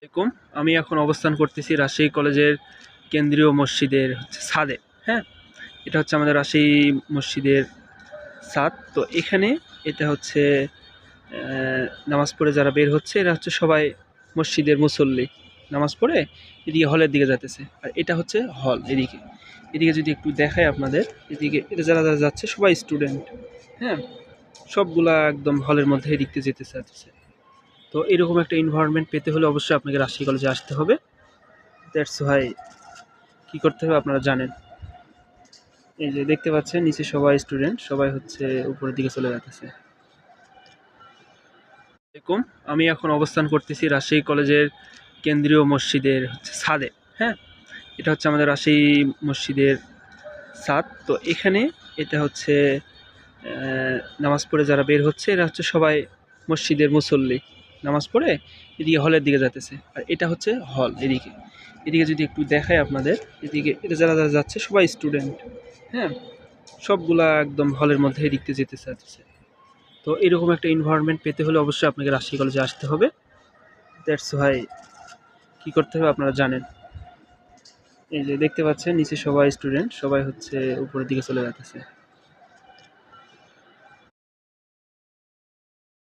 আসসালামু আলাইকুম। আমি এখন অবস্থান করতেছি রাজশাহী কলেজের কেন্দ্রীয় মসজিদের ছাদে। হ্যাঁ, এটা হচ্ছে আমাদের রাজশাহী মসজিদের ছাদ। তো এখানে এটা হচ্ছে নামাজ পড়ে যারা বের হচ্ছে এরা হচ্ছে সবাই মসজিদের মুসল্লি। নামাজ পড়ে এদিকে হলের দিকে যাইতেছে। আর এটা হচ্ছে হল। এদিকে এদিকে যদি একটু দেখাই আপনাদের, এদিকে এটা যারা যারা যাচ্ছে সবাই স্টুডেন্ট। হ্যাঁ, সবগুলা একদম হলের মধ্যে এদিকে যেতে চাচ্ছে। তো এরকম একটা এনভায়রনমেন্ট পেতে হলে অবশ্যই আপনাকে রাজশাহী কলেজে আসতে হবে। দ্যাটস হোয়াই কি করতে হবে আপনারা জানেন। এই যে দেখতে পাচ্ছেন নিচে সবাই স্টুডেন্ট, সবাই হচ্ছে উপরের দিকে চলে যাচ্ছে। এরকম আমি এখন অবস্থান করতেছি রাজশাহী কলেজের কেন্দ্রীয় মসজিদের ছাদে। হ্যাঁ, এটা হচ্ছে আমাদের রাজশাহী মসজিদের ছাদ। তো এখানে এটা হচ্ছে নামাজ পড়ে যারা বের হচ্ছে এরা হচ্ছে সবাই মসজিদের মুসল্লি। নামাজ পড়ে এদিকে হলের দিকে যাইতেছে। আর এটা হচ্ছে হল। এদিকে এদিকে যদি একটু দেখাই আপনাদের, এদিকে এটা যারা যারা যাচ্ছে সবাই স্টুডেন্ট। হ্যাঁ, সবগুলা একদম হলের মধ্যে এদিকে যেতে চাচ্ছে। তো এরকম একটা এনভায়রনমেন্ট পেতে হলে অবশ্যই আপনাকে রাজশাহী কলেজে আসতে হবে। দ্যাটস হোয়াই কি করতে হবে আপনারা জানেন। এই যে দেখতে পাচ্ছেন নিচে সবাই স্টুডেন্ট, সবাই হচ্ছে উপরের দিকে চলে যাচ্ছে।